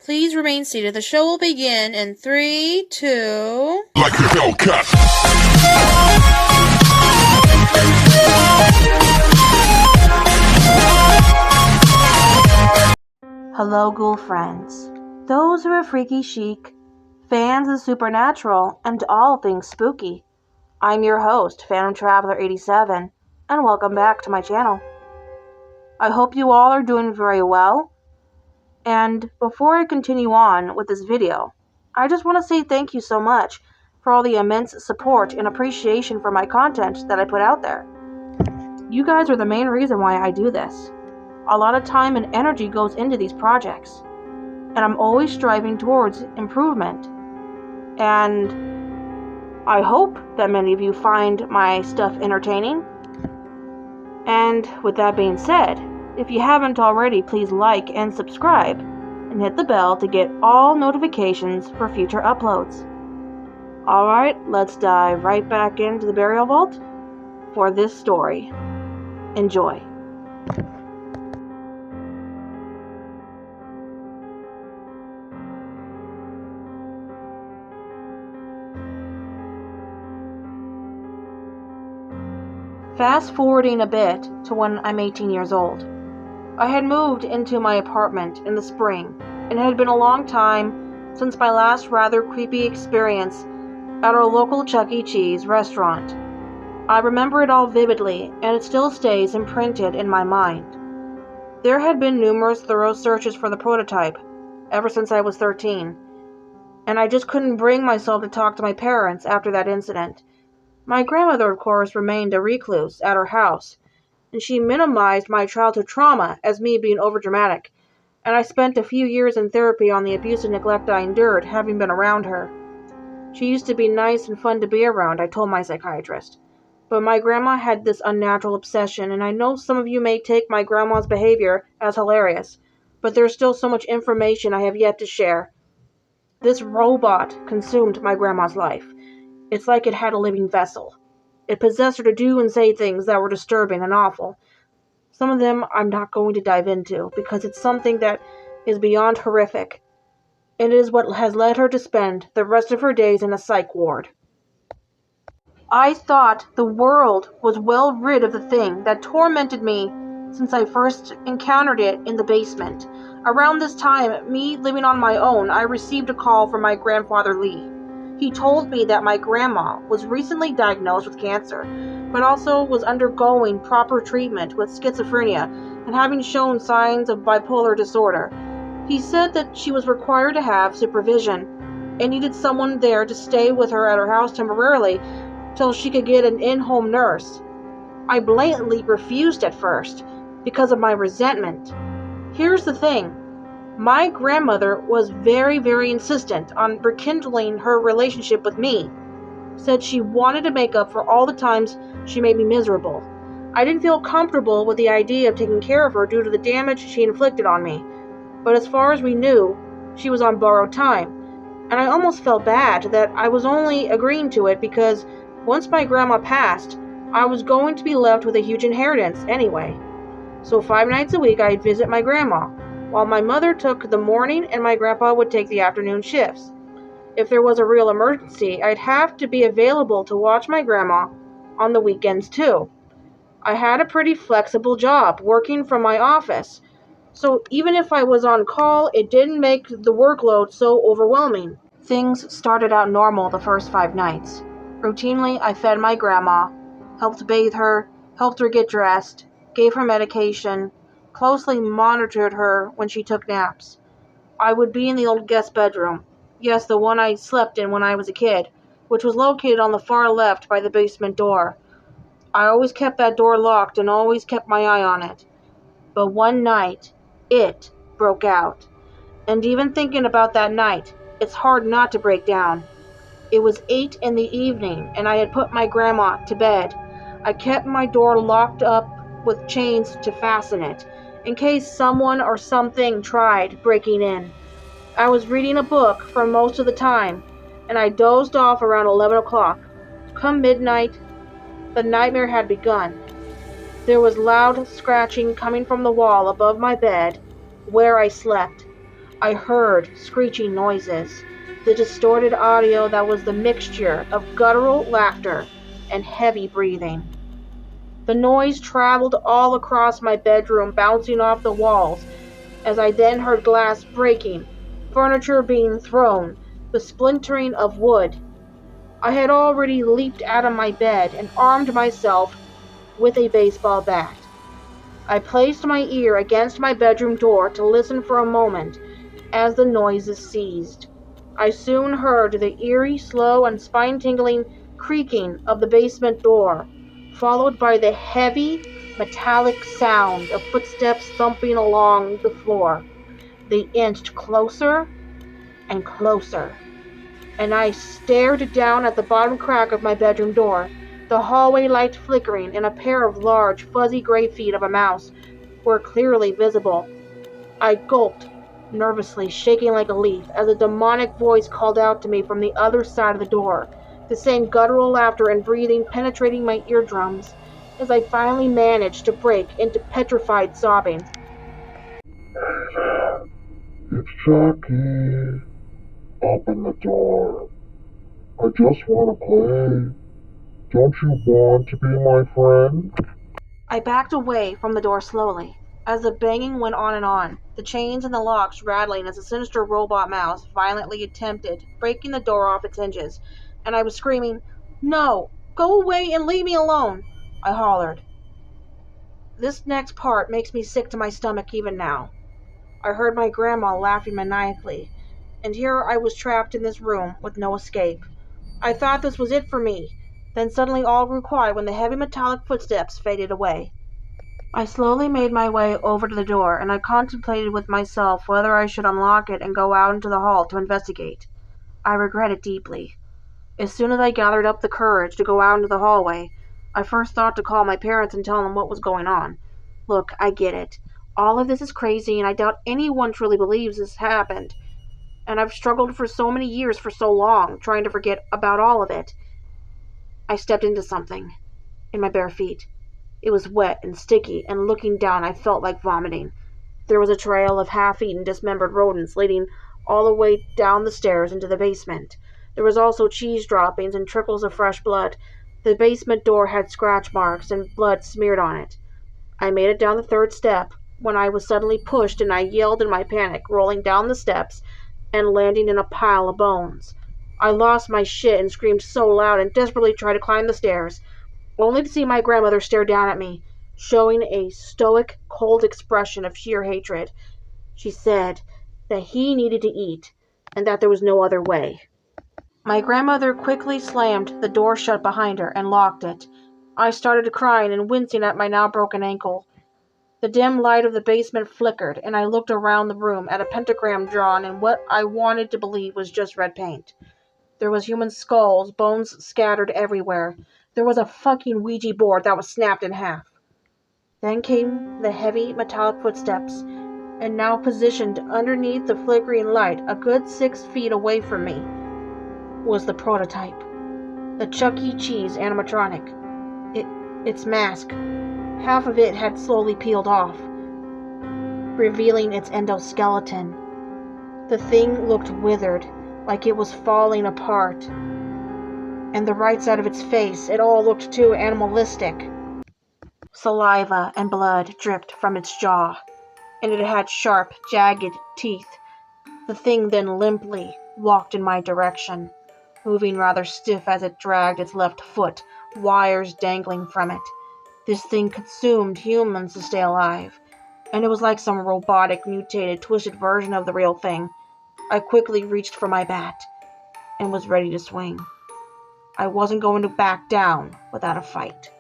Please remain seated. The show will begin in 3, 2... Like a Hellcat. Hello, ghoul friends. Those who are freaky chic, fans of supernatural, and all things spooky. I'm your host, FandomTraveller87, and welcome back to my channel. I hope you all are doing very well. And before I continue on with this video, I just want to say thank you so much for all the immense support and appreciation for my content that I put out there. You guys are the main reason why I do this. A lot of time and energy goes into these projects, and I'm always striving towards improvement. And I hope that many of you find my stuff entertaining. And with that being said, if you haven't already, please like and subscribe, and hit the bell to get all notifications for future uploads. Alright, let's dive right back into the burial vault for this story. Enjoy. Fast forwarding a bit to when I'm 18 years old. I had moved into my apartment in the spring, and it had been a long time since my last rather creepy experience at our local E.Cheese restaurant. I remember it all vividly, and it still stays imprinted in my mind. There had been numerous thorough searches for the prototype ever since I was 13, and I just couldn't bring myself to talk to my parents after that incident. My grandmother, of course, remained a recluse at her house, and she minimized my childhood trauma as me being overdramatic, and I spent a few years in therapy on the abuse and neglect I endured having been around her. She used to be nice and fun to be around, I told my psychiatrist, but my grandma had this unnatural obsession, and I know some of you may take my grandma's behavior as hilarious, but there's still so much information I have yet to share. This robot consumed my grandma's life. It's like it had a living vessel. It possessed her to do and say things that were disturbing and awful. Some of them I'm not going to dive into because it's something that is beyond horrific. It is what has led her to spend the rest of her days in a psych ward. I thought the world was well rid of the thing that tormented me since I first encountered it in the basement. Around this time, me living on my own, I received a call from my grandfather Lee. He told me that my grandma was recently diagnosed with cancer, but also was undergoing proper treatment with schizophrenia and having shown signs of bipolar disorder. He said that she was required to have supervision and needed someone there to stay with her at her house temporarily till she could get an in-home nurse. I blatantly refused at first because of my resentment. Here's the thing. My grandmother was very, very insistent on rekindling her relationship with me. Said she wanted to make up for all the times she made me miserable. I didn't feel comfortable with the idea of taking care of her due to the damage she inflicted on me. But as far as we knew, she was on borrowed time. And I almost felt bad that I was only agreeing to it because once my grandma passed, I was going to be left with a huge inheritance anyway. So 5 nights a week I'd visit my grandma, while my mother took the morning and my grandpa would take the afternoon shifts. If there was a real emergency, I'd have to be available to watch my grandma on the weekends too. I had a pretty flexible job working from my office, so even if I was on call, it didn't make the workload so overwhelming. Things started out normal the first 5 nights. Routinely, I fed my grandma, helped bathe her, helped her get dressed, gave her medication, closely monitored her when she took naps. I would be in the old guest bedroom, yes, the one I slept in when I was a kid, which was located on the far left by the basement door. I always kept that door locked and always kept my eye on it. But one night, it broke out. And even thinking about that night, it's hard not to break down. It was 8 in the evening, and I had put my grandma to bed. I kept my door locked up with chains to fasten it, in case someone or something tried breaking in. I was reading a book for most of the time, and I dozed off around 11 o'clock. Come midnight, the nightmare had begun. There was loud scratching coming from the wall above my bed, where I slept. I heard screeching noises, the distorted audio that was the mixture of guttural laughter and heavy breathing. The noise traveled all across my bedroom, bouncing off the walls, as I then heard glass breaking, furniture being thrown, the splintering of wood. I had already leaped out of my bed and armed myself with a baseball bat. I placed my ear against my bedroom door to listen for a moment as the noises ceased. I soon heard the eerie, slow, and spine-tingling creaking of the basement door, followed by the heavy, metallic sound of footsteps thumping along the floor. They inched closer and closer, and I stared down at the bottom crack of my bedroom door. The hallway light flickering and a pair of large, fuzzy gray feet of a mouse were clearly visible. I gulped, nervously, shaking like a leaf, as a demonic voice called out to me from the other side of the door, the same guttural laughter and breathing penetrating my eardrums, as I finally managed to break into petrified sobbing. It's Jackie. Open the door. I just want to play. Don't you want to be my friend? I backed away from the door slowly, as the banging went on, the chains and the locks rattling as a sinister robot mouse violently attempted breaking the door off its hinges, and I was screaming, "No! Go away and leave me alone!" I hollered. This next part makes me sick to my stomach even now. I heard my grandma laughing maniacally, and here I was trapped in this room with no escape. I thought this was it for me. Then suddenly all grew quiet when the heavy metallic footsteps faded away. I slowly made my way over to the door, and I contemplated with myself whether I should unlock it and go out into the hall to investigate. I regret it deeply. As soon as I gathered up the courage to go out into the hallway, I first thought to call my parents and tell them what was going on. Look, I get it. All of this is crazy, and I doubt anyone truly believes this happened. And I've struggled for so many years for so long, trying to forget about all of it. I stepped into something, in my bare feet. It was wet and sticky, and looking down I felt like vomiting. There was a trail of half-eaten, dismembered rodents leading all the way down the stairs into the basement. There was also cheese droppings and trickles of fresh blood. The basement door had scratch marks and blood smeared on it. I made it down the third step when I was suddenly pushed, and I yelled in my panic, rolling down the steps and landing in a pile of bones. I lost my shit and screamed so loud and desperately tried to climb the stairs, only to see my grandmother stare down at me, showing a stoic, cold expression of sheer hatred. She said that he needed to eat, and that there was no other way. My grandmother quickly slammed the door shut behind her and locked it. I started crying and wincing at my now broken ankle. The dim light of the basement flickered, and I looked around the room at a pentagram drawn in what I wanted to believe was just red paint. There was human skulls, bones scattered everywhere. There was a fucking Ouija board that was snapped in half. Then came the heavy metallic footsteps, and now positioned underneath the flickering light, a good 6 feet away from me, was the prototype. The Chuck E.Cheese animatronic. Its mask. Half of it had slowly peeled off, revealing its endoskeleton. The thing looked withered, like it was falling apart. And the right side of its face, it all looked too animalistic. Saliva and blood dripped from its jaw, and it had sharp, jagged teeth. The thing then limply walked in my direction, moving rather stiff as it dragged its left foot, wires dangling from it. This thing consumed humans to stay alive, and it was like some robotic, mutated, twisted version of the real thing. I quickly reached for my bat and was ready to swing. I wasn't going to back down without a fight.